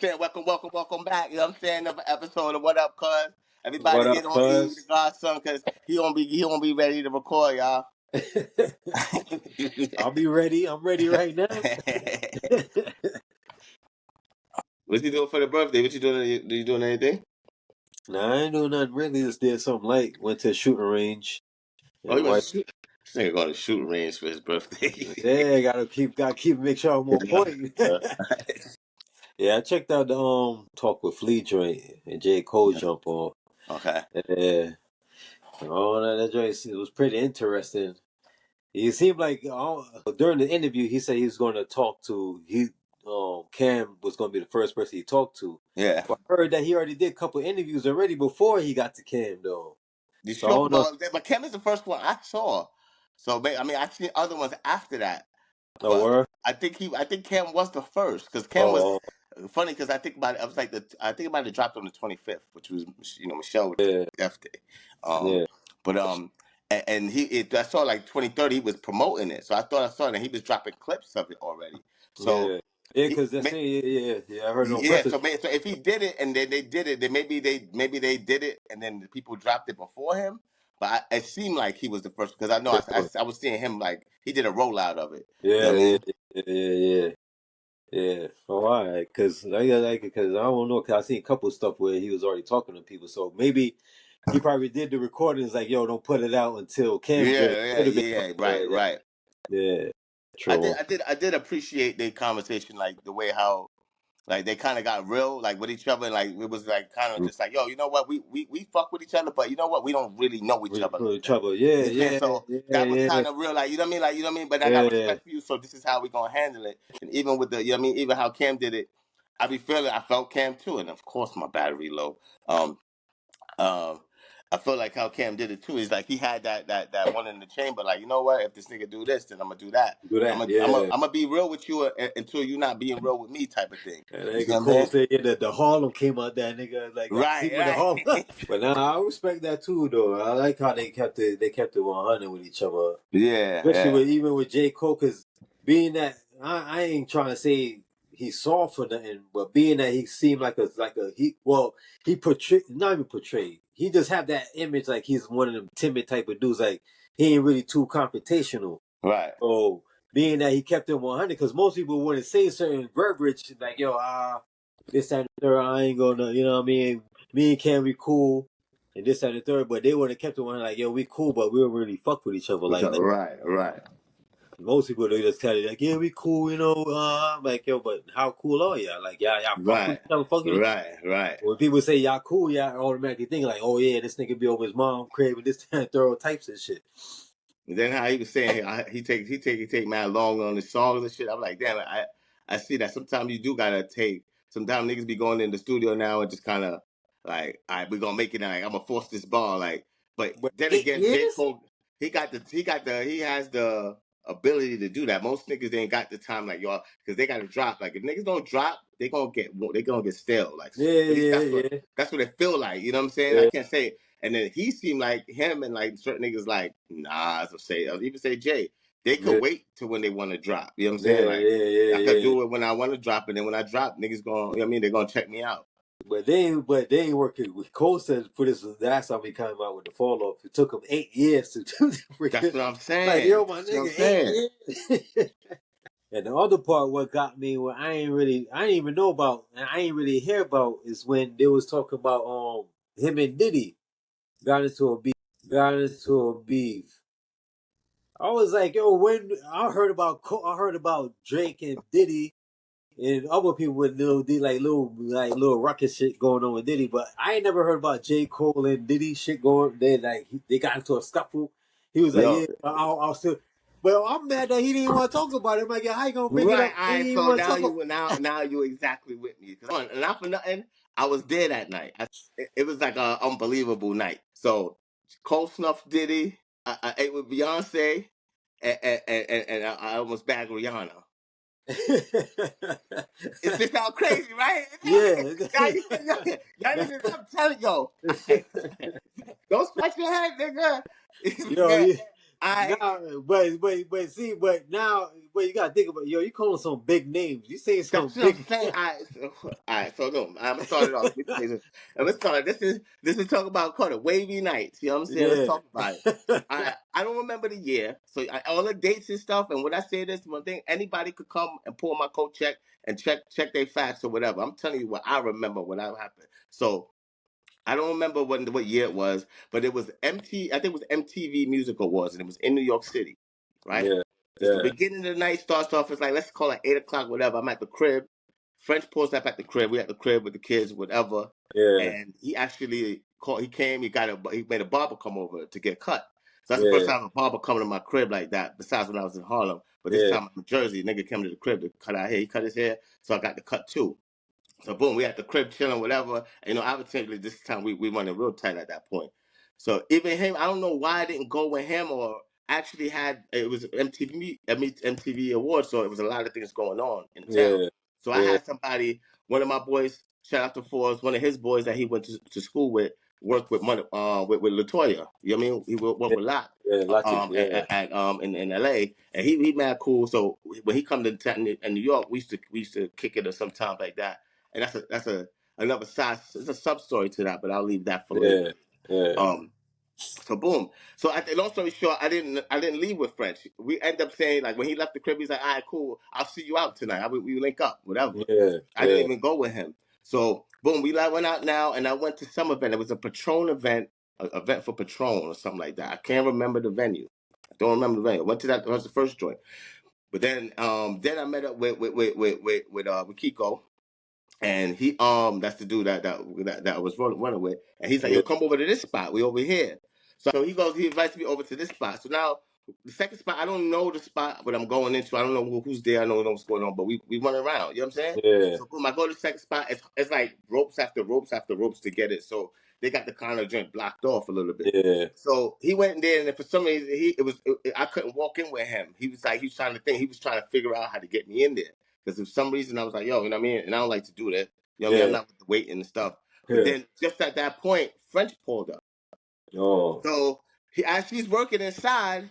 saying? Welcome back. You know what I'm saying? Another episode of What Up, Cuz. What Everybody up, get on E with the cuz? godson because he gonna be ready to record, y'all. I'll be ready. I'm ready right now. What you doing for the birthday? What you doing? You doing anything? Nah, I ain't doing nothing really. Just did something light. Went to a shooting range. Oh, And he went to what? shoot. This nigga going to shooting range for his birthday. Yeah, gotta keep, make sure I'm on point. Yeah, I checked out the Talk with Flea joint and J Cole jump on. Okay. Yeah, oh, that joint it was pretty interesting. He seemed like during the interview he said he was going to talk to Cam was going to be the first person he talked to. Yeah. But I heard that he already did a couple interviews already before he got to Cam though. You So I sure? don't know. But Kim is the first one I saw. So I mean, I've seen other ones after that. No But word. I think Cam was the first because Cam was Oh funny because I think about it. I was like I think about it dropped on the 25th, which was Michelle yeah, Death Day. Um, yeah, but I saw like 2030 he was promoting it, so I thought I saw it and he was dropping clips of it already. So yeah, yeah. he, Because that's ma- it. Yeah. I heard no yeah, breakfast. so if he did it and then they did it, then maybe they did it and then the people dropped it before him. But it seemed like he was the first because I know I was seeing him like he did a rollout of it. You know Yeah, what I yeah, mean? yeah. Yeah. Oh, all right. Because because I don't know. Because I seen a couple of stuff where he was already talking to people. So maybe he probably did the recordings. Like, yo, don't put it out until Cam joint. Could have been Yeah. something Right, like that. right. Yeah. True. I did appreciate the conversation, like the way how like they kind of got real, like with each other, like it was like kind of just like, yo, you know what, we fuck with each other, but you know what, we don't really know each other For like that. trouble. Yeah, You know what I'm saying? yeah, So yeah, that was yeah, kind of real, like you know what I mean, like you know what I mean. But I got yeah. respect for you, so this is how we gonna handle it. And even with the, you know what I mean, even how Cam did it, I felt Cam too, and of course my battery low. Um, I feel like how Cam did it too. He's like he had that one in the chamber. Like you know what? If this nigga do this, then I'm gonna do that. Do that. Yeah. I'm gonna be real with you until you're not being real with me, type of thing. And You see nigga what I'm Cole saying? said the Harlem came out that nigga like got Right, secret of Harlem. right. But now I respect that too though. I like how they kept it 100 with each other. Yeah, Especially yeah, even with J. Cole, because being that I ain't trying to say he's soft or nothing, but being that he seemed he portrayed not even portrayed. He just have that image like he's one of them timid type of dudes, like he ain't really too confrontational. right. So being that he kept it 100, because most people wouldn't say certain verbiage like yo this and the third, I ain't gonna, you know what I mean? Me and Cam be cool. And this and the third, but they would have kept it 100 like, yo, we cool, but we don't really fuck with each other like that. Right, right. Most people they just kind of like, yeah, we cool, you know. I'm like, yo, but how cool are y'all? Like, y'all fuck with Right, each other, fuck with each other. right. When people say y'all cool, y'all automatically think like, oh yeah, this nigga be over his mom crib and this and thorough types and shit. And then how he was saying he take mad long on his songs and shit. I'm like, damn, I see that sometimes you do gotta take. Sometimes niggas be going in the studio now and just kind of like, all right, we gonna make it. Like I'm gonna force this bar. Like, but But then it again, J is. Cole, he has the ability to do that. Most niggas ain't got the time like y'all because they gotta drop. Like if niggas don't drop, they gonna get stale. Like Yeah, at least yeah, that's what it feel like. You know what I'm saying? I yeah, can't say it. And then he seemed like him and like certain niggas like Nas or even say Jay, they could yeah, wait to when they want to drop. You know what I'm saying? yeah, Like yeah, I could yeah, yeah. do it when I want to drop, and then when I drop, niggas going, you know what I mean, they're gonna check me out. But they ain't working with Cole said for this last time he came out with the fall off. It took him 8 years to do the That's freaking what I'm like saying. yo my That's what I'm nigga saying. 8 years. And the other part, what got me, what I ain't even know about, and I ain't really hear about, is when they was talking about him and Diddy got into a beef. I was like, yo, when I heard about Drake and Diddy and other people with little ruckus shit going on with Diddy, but I ain't never heard about J. Cole and Diddy shit going. They got into a scuffle. He was like, Yo, yeah, I'll still. But I'm mad that he didn't want to talk about it. I'm like, yeah, how you gonna bring it right. up? All He right. didn't even So want to talk about. now you exactly with me. Cause not for nothing, I was there that night. It was like an unbelievable night. So Cole Snuff Diddy. I ate with Beyonce, and I almost bagged Rihanna. It's just all crazy, right? Yeah. Y'all niggas, I'm telling yo, don't scratch your head, nigga. Yo, Man, yeah. but now, you gotta think about, you calling some big names. You saying some That's what I'm big. saying. All right. So no, I'm gonna start it off. Let's start. This is talk about called it Wavy nights. You know what I'm saying? Let's Yeah. talk about it. I don't remember the year, so all the dates and stuff. And when I say this, one thing, anybody could come and pull my coat check and check their facts or whatever. I'm telling you what I remember when that happened. So I don't remember what year it was, but it was I think it was MTV Music Awards, and it was in New York City, right? Yeah. It's the Yeah. beginning of the night, starts off. It's like, let's call it 8 o'clock, whatever. I'm at the crib. French pulls up at the crib. We at the crib with the kids, whatever. Yeah. And he actually called. He came. He made a barber come over to get cut. So that's the first Yeah. time a barber coming to my crib like that. Besides when I was in Harlem, but this Yeah. time I'm in Jersey. Nigga came to the crib to cut our hair. He cut his hair, so I got the cut too. So boom, we at the crib chilling, whatever. And, obviously this time we running real tight at that point. So even him, I don't know why I didn't go with him, or actually it was MTV Awards, so it was a lot of things going on in town. Yeah. So I Yeah. had somebody, one of my boys, shout out to Forbes, one of his boys that he went to school with, worked with with Latoya. You know what I mean? He worked with Lot Yeah. Latin. Yeah. in LA, and he mad cool. So when he come to in New York, we used to kick it or sometimes like that. And that's another side. It's a sub story to that, but I'll leave that for later. Yeah. Yeah. So boom. So long story short, I didn't leave with French. We end up saying, like, when he left the crib, he's like, all right, cool. I'll see you out tonight. We link up, whatever. Yeah. I didn't Yeah. even go with him. So boom, we went out now, and I went to some event. It was a Patron event, an event for Patron or something like that. I can't remember the venue. I don't remember the venue. I went to that. That was the first joint. But then I met up with Kiko. And that's the dude that I was running with. And he's like, Yeah. yo, come over to this spot. We over here. So he invites me over to this spot. So now the second spot, I don't know the spot, but I'm going into. I don't know who's there. I don't know what's going on, but we run around. You know what I'm saying? Yeah. So boom, I go to the second spot. It's like ropes after ropes after ropes to get it. So they got the kind of joint blocked off a little bit. Yeah. So he went in there, and for some reason, I couldn't walk in with him. He was like, he was trying to think. He was trying to figure out how to get me in there. Because for some reason, I was like, yo, you know what I mean? And I don't like to do that. You know what I mean? I'm Yeah. not with the waiting and stuff. But Yeah. then just at that point, French pulled up. Oh. So as he's working inside,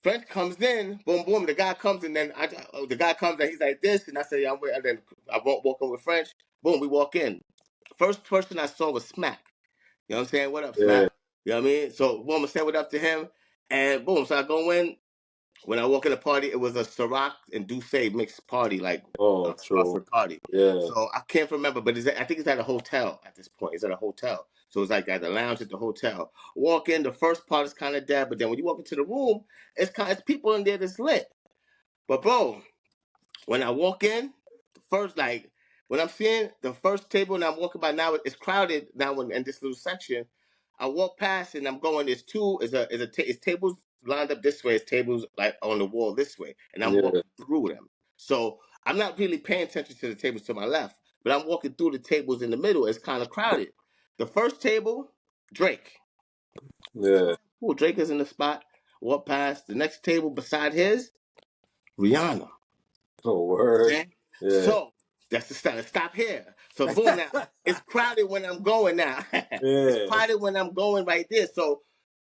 French comes in, boom, boom. The guy comes, and then the guy comes, and he's like this, and I say, yeah, I'm waiting. And then I won't walk in with French. Boom, we walk in. First person I saw was Smack. You know what I'm saying? What up, Yeah. Smack? You know what I mean? So boom, I say what up to him, and boom. So I go in. When I walk in the party, it was a Ciroc and Douce mixed party, like Oh. True. Crawford party. Yeah. So I can't remember, but I think it's at a hotel at this point. It's at a hotel. So it's like at the lounge at the hotel. Walk in, the first part is kind of dead, but then when you walk into the room, it's people in there that's lit. But bro, when I walk in, the first when I'm seeing the first table and I'm walking by now, it's crowded now in this little section. I walk past and I'm going. There's two. It's tables lined up this way. It's tables like on the wall this way, and I'm Yeah. walking through them. So I'm not really paying attention to the tables to my left, but I'm walking through the tables in the middle. It's kind of crowded. The first table, Drake. Yeah. Cool, Drake is in the spot. Walk past the next table beside his, Rihanna. Oh, word. Okay? Yeah. So that's the start. Stop here. So boom now. It's crowded when I'm going now. It's Yeah. crowded when I'm going right there. So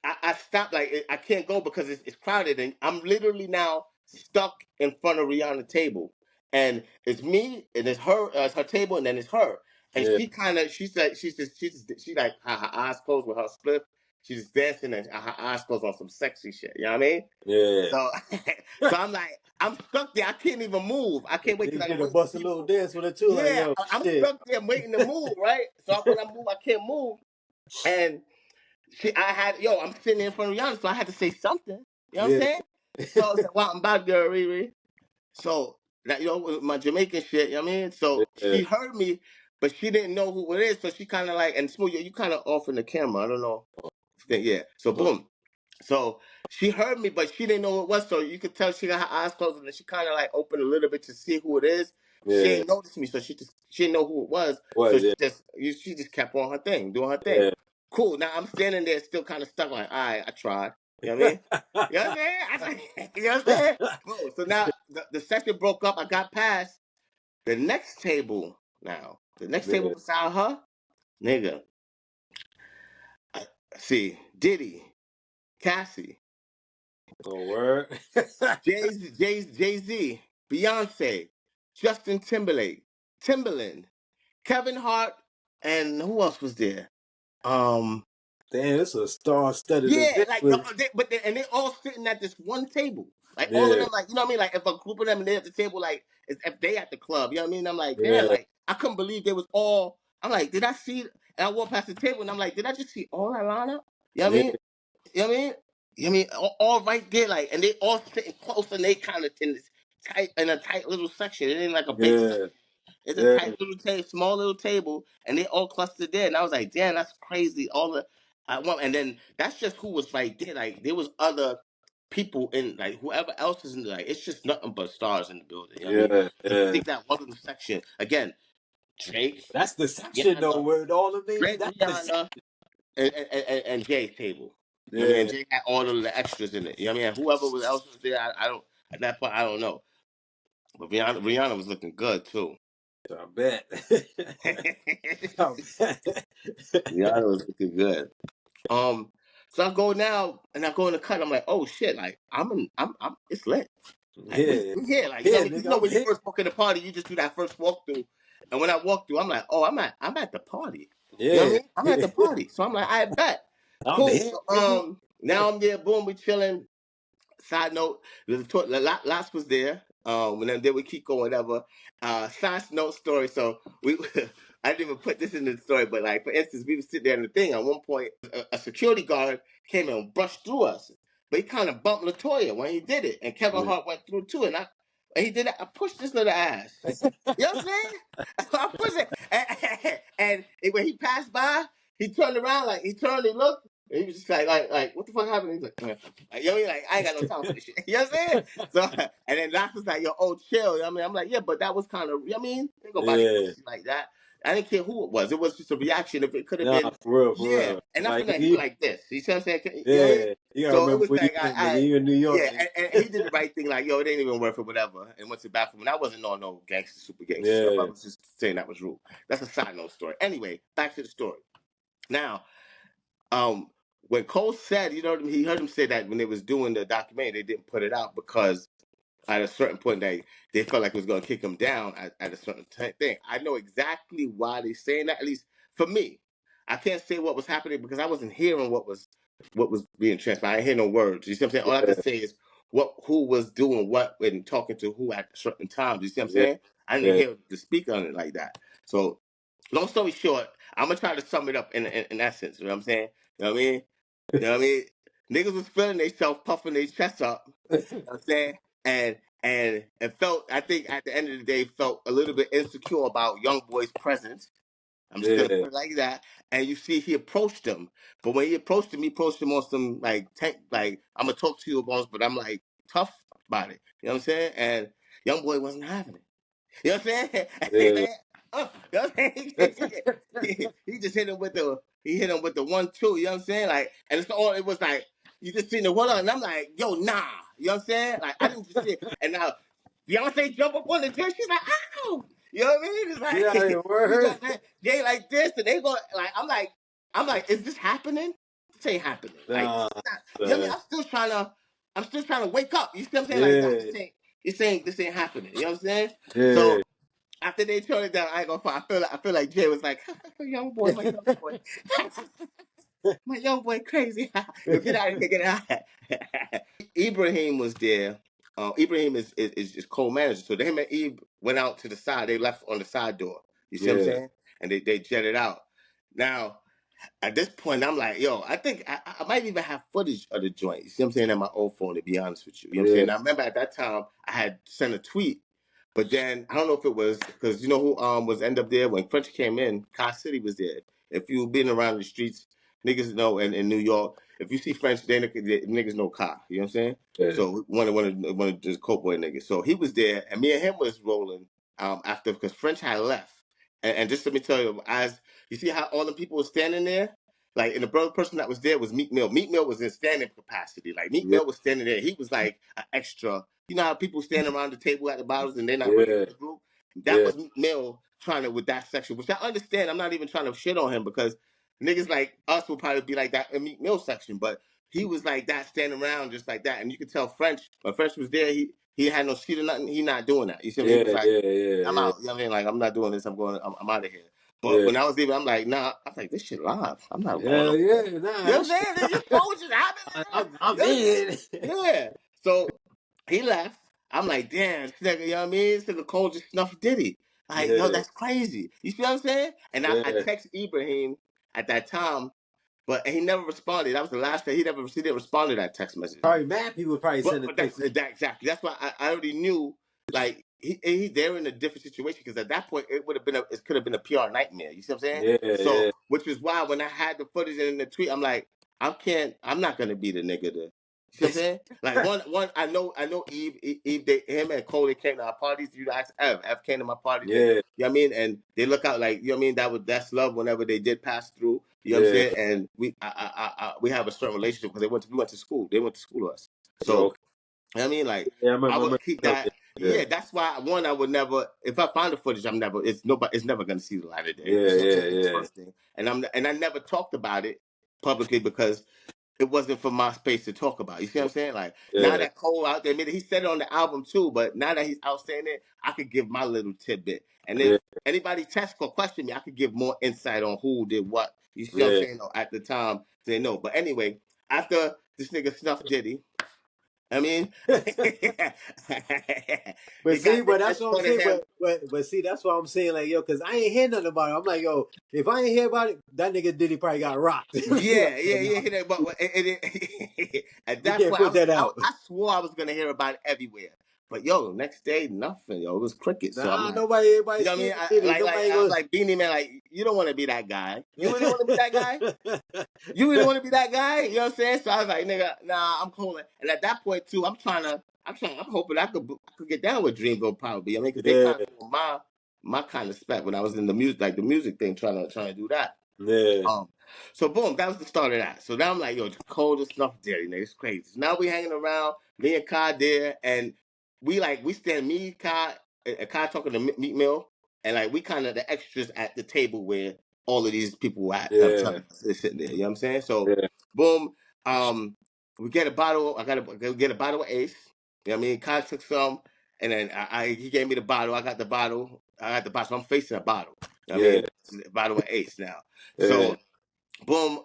I stop I can't go because it's crowded and I'm literally now stuck in front of Rihanna's table. And it's me and it's her table and then it's her. And Yeah. she's like her eyes closed with her split. She's just dancing and her eyes closed on some sexy shit. You know what I mean? Yeah. So, so I'm like, I'm stuck there. I can't even move. I can't wait You till I can get to wait for bust a little people. dance with it too, like Yeah, yo, I'm shit. stuck there. I'm waiting to move, right? So when I move, I can't move. And I'm sitting in front of Rihanna, so I had to say something. You know what I'm Yeah. saying? So I said, well, I'm about to go, Riri. So, that, with my Jamaican shit, you know what I mean? So Yeah. she heard me, but she didn't know who it is. So she kind of like, and Smooth, you kind of off in the camera. I don't know. Yeah. So boom. So she heard me, but she didn't know who it was. So you could tell she got her eyes closed, and then she kind of like opened a little bit to see who it is. She Yeah. ain't noticed me, so she didn't know who it was. So Was yeah. she just kept on her thing, doing her thing. Yeah. Cool. Now I'm standing there, still kind of stuck. Like, all right, I tried. You know what I mean? You know what I'm saying? You know what I'm saying? Cool. So now the session broke up. I got past the next table. Now the next table Yeah. beside her, nigga. See, Diddy, Cassie. Oh, word. Jay-Z, Beyonce, Justin Timberlake, Timberland, Kevin Hart, and who else was there? Damn, it's a star-studded Yeah, event like, with. and they all sitting at this one table. Like, all of Yeah, them, like, you know what I mean? Like, if a group of them and they at the table, like, as if they at the club, you know what I mean? I'm like, damn, yeah, like, I couldn't believe they was all. I'm like, did I see? And I walked past the table and I'm like, did I just see all that lineup? You know what I yeah, mean? You know what I mean? You know what I mean? All right there, like, and they all sitting close and they kind of in a tight little section. It ain't like a big yeah, section. It's a yeah, tight little table, small little table, and they all clustered there. And I was like, damn, that's crazy. All the I want, and then that's just who was right there. Like, there was other people in, like, whoever else is in there. Like, it's just nothing but stars in the building. You know what I mean? yeah, So you yeah. think that one little section again? Drake, That's the section though, Rihanna, where all the names. Drake, That's the section. Rihanna, and Jay's table. You know what I mean? Yeah, And Jay had all of the extras in it. You know what I mean? And whoever else was there, I don't at that point I don't know. But Rihanna was looking good too. I bet. I bet. Rihanna was looking good. So I go now and I go in the cut. I'm like, oh shit! Like I'm it's lit. Like Yeah, we here. Like, you know yeah, what I mean? 'Cause you nigga, know I'm when you here. first walk in the party, you just do that first walkthrough. And when I walk through, I'm like, oh, I'm at the party. You know what I Yeah, mean? I'm at the party. So I'm like, I bet. I'm Cool. here, So, nigga. now I'm there. Boom, we chilling. Side note, Lots was there. And then we keep going, whatever. Side note story. So we, I didn't even put this in the story, but like for instance, we were sitting there in the thing. At one point, a security guard came and brushed through us, but he kind of bumped Latoya when he did it, and Kevin Yeah. Hart went through too, and he did it. I pushed this little ass. You know what I'm saying? I pushed it, and when he passed by, he turned around, like he turned and looked. And he was just like, what the fuck happened? He's like, yo, he like, I ain't got no time for this shit. You know what I'm saying? So, and then Doc was like, yo, oh, chill. You know what I mean? I'm like, yeah, but that was kind of, you know what I mean? Ain't nobody Yeah. pussy like that. I didn't care who it was. It was just a reaction. If it could have Nah, been, for real, for yeah. real. And that's Like, when he you, like this. You see what I'm saying? You know what I mean? yeah, you gotta So it remember was where you like, from, nigga. You in New York, yeah, nigga. and he did the right thing. Like, yo, it ain't even worth it, whatever. And went to the bathroom. And I wasn't on no gangster, super gangster stuff. I Yeah, was just saying that was rude. That's a side note story. Anyway, back to the story. Now, when Cole said, you know, he heard him say that when they was doing the documentary, they didn't put it out because at a certain point they felt like it was going to kick him down at a certain thing. I know exactly why they're saying that. At least for me, I can't say what was happening because I wasn't hearing what was being transpired. I didn't hear no words. You see what I'm saying? All I yeah, can say is who was doing what and talking to who at certain times. You see what I'm yeah, saying? I didn't yeah, hear the speak on it like that. So long story short, I'm gonna try to sum it up in essence. You know what I'm saying? You know what I mean? You know what I mean? Niggas was feeling themselves, puffing their chests up. You know what I'm saying? And it felt, I think at the end of the day, felt a little bit insecure about Young Boy's presence. I'm just gonna yeah, put it like that. And you see, he approached him, but when he approached him on some like tank, like I'm gonna talk to you about, but I'm like tough about it. You know what I'm saying? And Young Boy wasn't having it. You know what I'm saying? yeah, You know what I'm saying? He just hit him with the 1-2. You know what I'm saying? Like, and it's all it was like you just seen the one on, and I'm like, yo, nah. You know what I'm saying? Like, I didn't just see it. And now Beyonce jump up on the chair. She's like, ow. You know what I mean? It's get out of here, like she word. got that Jay like this, and they go like, I'm like, is this happening? This ain't happening. Like, this Nah, is not. You know what I mean? son. I'm still trying to wake up. You see what I'm saying? Like, nah, Yeah, this ain't happening. You know what I'm saying? yeah. So after they turned it down, I ain't gonna fight. I feel like Jay was like, young boy, my young boy, my young boy, crazy. Yo, get out of here, get out. Ibrahim was there. Ibrahim is co-manager, so him and Eve went out to the side. They left on the side door. You see what I'm Yeah, saying? And they jetted out. Now at this point, I'm like, yo, I think I might even have footage of the joint. You see what I'm saying? On my old phone, to be honest with you. You know what I'm yeah, saying? Now, I remember at that time, I had sent a tweet, but then I don't know if it was because you know who was end up there when French came in. Car City was there. If you've been around the streets, niggas know in New York, if you see French, they niggas know Car. You know what I'm saying? yeah, So one of just Coke boy niggas. So he was there, and me and him was rolling after because French had left. And just let me tell you, as you see how all the people were standing there, like, and the brother person that was there was Meek Mill. Meek Mill was in standing capacity. Like, Meek yeah, Mill was standing there. He was like an extra. You know how people stand around the table at the bottles and they're not really yeah, with the group? That yeah, was Meek Mill trying to, with that section, which I understand. I'm not even trying to shit on him because niggas like us will probably be like that in Meek Mill section. But he was like that, standing around just like that, and you could tell French. When French was there, he had no seat or nothing. He not doing that. You see, he was like, I'm yeah. out. You know what I mean? Like, I'm not doing this. I'm going. I'm out of here. But Yeah. when I was leaving, I'm like, nah. I was like, this shit live. I'm not going Hell over yeah, there. nah, You know what I'm that shit. saying? This phone just happened. I'm You know what I'm in. saying? Yeah. So he left. I'm like, damn, this nigga, you know what I mean? This nigga Cole just snuffed Diddy. Like, yo, Yeah, that's crazy. You see what I'm saying? And I yeah. text Ibrahim at that time, but he never responded. That was the last day he didn't respond to that text message. Probably mad people probably send a But that's picture. that exactly. That's why I already knew. Like they're in a different situation because at that point it would have been it could have been a PR nightmare. You see what I'm saying? Yeah, So yeah. which is why when I had the footage in the tweet, I'm like, I'm not gonna be the nigga to. You see what I'm saying? Like one, I know Eve, him and Cole, they came to our parties. You ask F came to my parties. They, Yeah, you know what I mean? And they look out like, you know what I mean? That's love whenever they did pass through. You know what I'm yeah. saying? And we have a certain relationship because we went to school. They went to school with us. So Okay. you know what I mean, like Yeah, I I would remember. keep Yeah, that. yeah, Yeah, that's why I would never. If I find the footage, it's never gonna see the light of day. You yeah, see what I'm yeah, saying? That's the yeah, first thing. And I never talked about it publicly because it wasn't for my space to talk about. You see what I'm saying? Like now yeah, that Cole out there, he said it on the album too, but now that he's out saying it, I could give my little tidbit. And if yeah, anybody test or question me, I could give more insight on who did what. You see what I'm yeah. saying? At the time, they know. But anyway, after this nigga snuffed Diddy, I mean, But he got see, but niggas that's what I'm escorted saying. him. But see, that's what I'm saying. Like, yo, because I ain't hear nothing about it. I'm like, yo, if I ain't hear about it, that nigga Diddy probably got rocked. Yeah, Like, yeah, nah, yeah. But at we that can't point, put that out. I swore I was gonna hear about it everywhere. But yo, next day, nothing. Yo, it was cricket. So I'm Nah, like, nobody, you everybody know what I mean? scared of Diddy. Nobody I was gonna. like Beanie Man, like you don't want to be that guy. You really want to be that guy? You really want to be that guy? You know what I'm saying? So I was like, nigga, nah, I'm cool. And at that point too, I'm hoping I could get down with Dreamville probably. I mean, because they Yeah, kind of doing my kind of spec when I was in the music, like the music thing, trying to do that. yeah, Um, so boom, that was the start of that. So now I'm like, yo, Cole just snuff Dairy, nigga, it's crazy. So now we hanging around, me and Kai there, and we stand me, Kai, and Kai talking to Meat Mill, and like we kind of the extras at the table where all of these people were at. I'm yeah, telling you, they're sitting there. You know what I'm saying? So yeah, boom, we get a bottle. I gotta get a bottle of Ace. You know what I mean? Kai took some, and then he gave me the bottle. I got the bottle. So I'm facing a bottle. You know what I yeah, mean? Bottle of Ace now. yeah, So boom,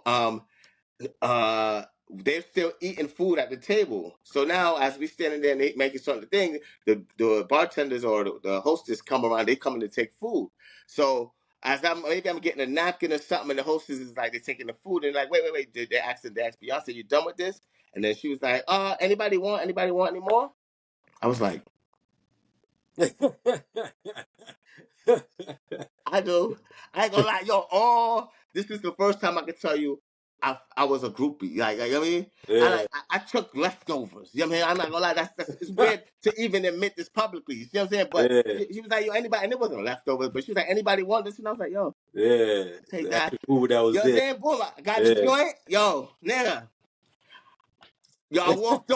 they're still eating food at the table. So now, as we standing there and they making certain thing, the bartenders or the hostess come around. They coming to take food. So as I'm getting a napkin or something, and the hostess is like they're taking the food and like wait. They asked Beyonce, you done with this? And then she was like, anybody want any more? I was like, I do. I ain't gonna lie, yo. This is the first time I can tell you I was a groupie. You know what I mean? yeah, I took leftovers. You know what I mean? I'm not gonna lie. That's it's weird to even admit this publicly. You see what I'm saying? But yeah, she was like, yo, anybody, and it wasn't leftovers, but she was like, anybody want this? And I was like, yo, yeah. take That's that. the food that You was know what I'm there. saying? Boom, I got the Yeah. joint. Yo, nigga. Yo, I walked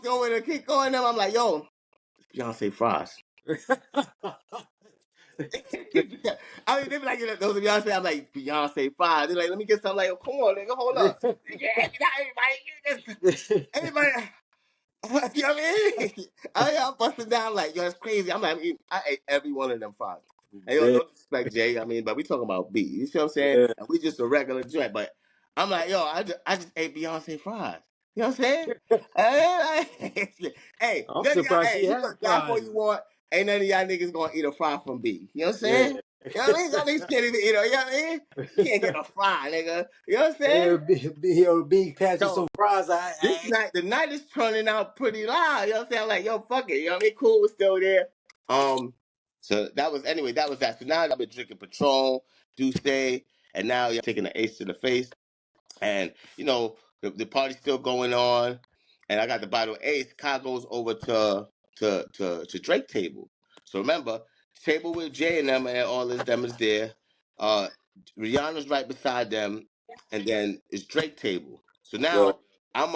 over to keep going them. I'm like, yo, Beyonce fries. I mean, they be like, you know, those of Beyonce. I'm like, Beyonce fries. They're like, let me get some. Like, oh, come on, nigga, hold up. Yeah, not everybody. You know what I mean? I'm busting down like, yo, it's crazy. I ate every one of them fries. And yo, Yeah, no disrespect, Jay. I mean, but we talking about B. You see what I'm saying? yeah. And we just a regular joint. But I'm like, yo, I just ate Beyonce fries. You know what I'm saying? Hey, I'm surprised she hey, you had can laugh all fries. you want. Ain't none of y'all niggas gonna eat a fry from B. You know what I'm Yeah. saying? You know what I mean? Y'all niggas can't even eat it. You know what I mean? You can't get a fry, nigga. You know what I'm Yeah, saying? be patching So some fries. the night is turning out pretty loud. You know what I'm saying? I'm like, yo, fuck it. You know what I mean? Cool was still there. So that was that. So now I've been drinking Patron, Douce, and now you're taking the ace to the face. And the party's still going on, and I got the bottle of Ace. Kai goes over to Drake table. So remember, table with Jay and them and all this them is there. Uh, Rihanna's right beside them, and then it's Drake table. So Right. now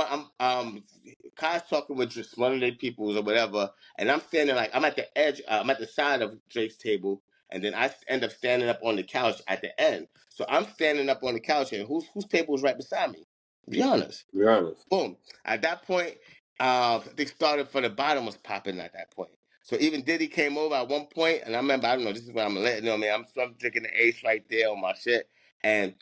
Kai's talking with just one of their peoples or whatever, and I'm standing like I'm at the edge. I'm at the side of Drake's table, and then I end up standing up on the couch at the end. So I'm standing up on the couch, and whose table is right beside me? Rihanna's. Rihanna's. Boom. At that point, I think started from the bottom was popping at that point. So even Diddy came over at one point, and I remember, I don't know, this is what I'm letting you know, man. I'm drinking the Ace right there on my shit, and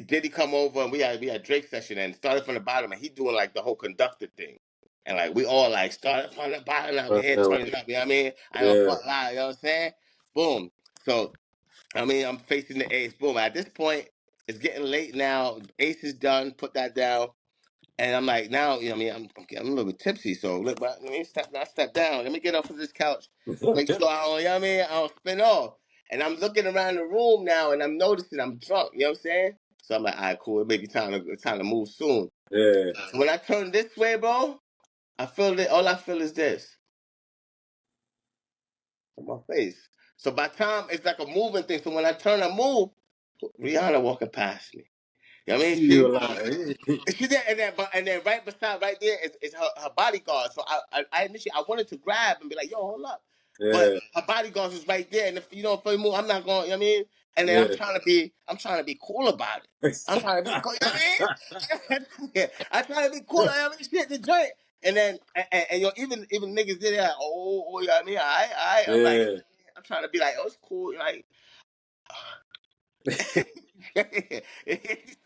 Diddy come over, and we had Drake session, and started from the bottom, and he doing like the whole conductor thing, and like we all like started from the bottom, now we here turning up, you know what I mean? I don't Yeah. fuck lie, you know what I'm saying? Boom. So I mean, I'm facing the Ace. Boom. At this point, it's getting late now. Ace is done. Put that down. And I'm like, now, you know what I mean? I'm a little bit tipsy, so look, let me step down. Let me get off of this couch. Make sure I don't, you know what I mean? I don't spin off. And I'm looking around the room now, and I'm noticing I'm drunk. You know what I'm saying? So I'm like, all right, cool. It may be time to move soon. Yeah. So when I turn this way, bro, I feel it. All I feel is this on my face. So by time it's like a moving thing. So when I turn and move, Rihanna walking past me. You know what I mean? See you alive. She did, and then right beside, right there is her bodyguard. So I initially I wanted to grab and be like, yo, hold up, but Yeah. her bodyguard was right there, and if you don't play move, I'm not going. You know what I mean? And then Yeah. I'm trying to be cool about it. I'm trying to be cool. You know what I mean? Yeah, I'm trying to be cool. I mean, shit, the joint. And then and yo, even niggas did that. Oh, you know what I mean? I. I'm like, Yeah. I'm trying to be like, oh, it's cool. Like, you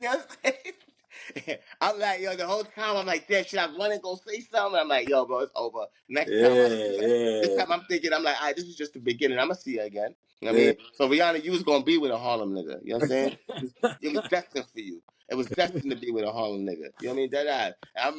know what I'm saying? I'm like, yo, the whole time I'm like, damn, should I run and go say something? I'm like, yo, bro, it's over. Next time I see Yeah. her, this Yeah. time I'm thinking, I'm like, all right, this is just the beginning. I'm gonna see her again. You know what I Yeah. mean? So Rihanna, you was gonna be with a Harlem nigga. You know what I'm saying? It was destined for you. It was destined to be with a Harlem nigga. You know what I mean? That I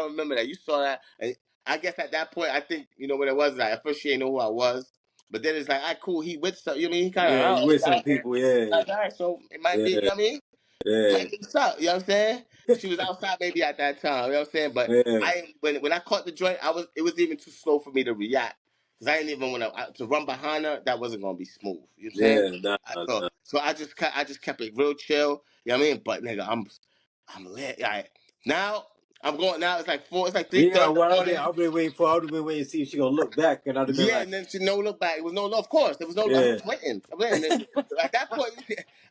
remember that. You saw that. And I guess at that point, I think, you know what it was like. At first she didn't know who I was. But then it's like, all right, cool, he with some, you know what I mean? He kinda Yeah. You with some all people? Yeah. right, so it might be, you know Yeah. what I mean? Yeah. Like, what's up? You know what I'm saying? She was outside maybe at that time. You know what I'm saying? But Yeah. when I caught the joint, it was even too slow for me to react because I didn't even want to run behind her. That wasn't gonna be smooth. You know what I'm saying? Yeah. Nah. Nah. So I just kept it real chill. You know what I mean? But nigga, I'm lit. Like, now I'm going. Now it's like four. It's like 3:30 Yeah. in the What morning. I've been waiting for. I've been waiting to see if she gonna look back, and I'd have been Yeah, like, and then she no look back. It was no, of course. There was no. I yeah. was waiting. I'm waiting. At that point,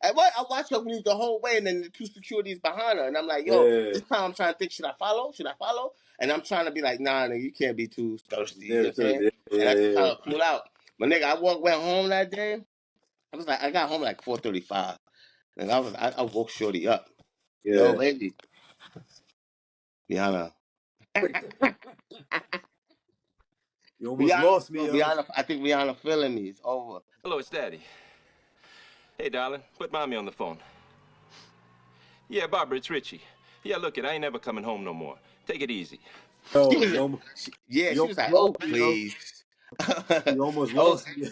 I watched her leave the whole way, and then the two securities behind her, and I'm like, yo, Yeah. this time I'm trying to think, should I follow? Should I follow? And I'm trying to be like, nah, nigga, you can't be too thirsty. You know Yeah. what I'm saying? And I just Yeah. trying to pull out. But nigga, went home that day. I was like, I got home like 4:35, and I woke Shorty up. Yo, Yeah. baby, Rihanna. You almost lost me, yo. Rihanna, I think Rihanna feeling me. It's over. Hello, it's Daddy. Hey, darling, put Mommy on the phone. Yeah, Barbara, it's Richie. Yeah, look, I ain't never coming home no more. Take it easy. She Yo, was, you she was almost like, lost oh me, yo. please. You almost Oh, lost me.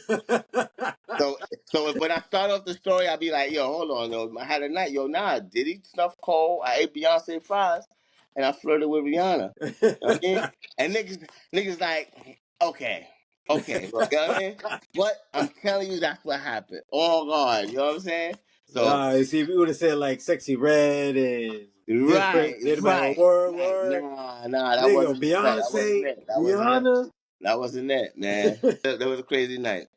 so when I start off the story, I'll be like, yo, hold on, yo, I had a night, yo, nah, Diddy snuff Cole, I ate Beyonce fries, and I flirted with Rihanna. You know what I mean? And niggas like, okay, bro, you know what I mean? But I'm telling you, that's what happened. Oh God, you know what I'm saying? So Nah, see, if you would have said like Sexy Red and right, different, they'd have been like, right, word, right. word. Nah, that Nigga, wasn't it. That wasn't Beyonce, it. That wasn't it. Rihanna. That wasn't it, man. That was a crazy night.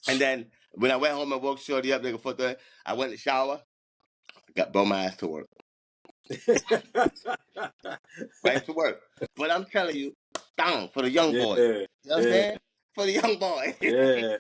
And then when I went home and woke Shorty up, nigga, I went to shower, got brought my ass to work, right to work. But I'm telling you, down for the young Yeah, boy. You know what I'm yeah, saying? For the young boy. yeah.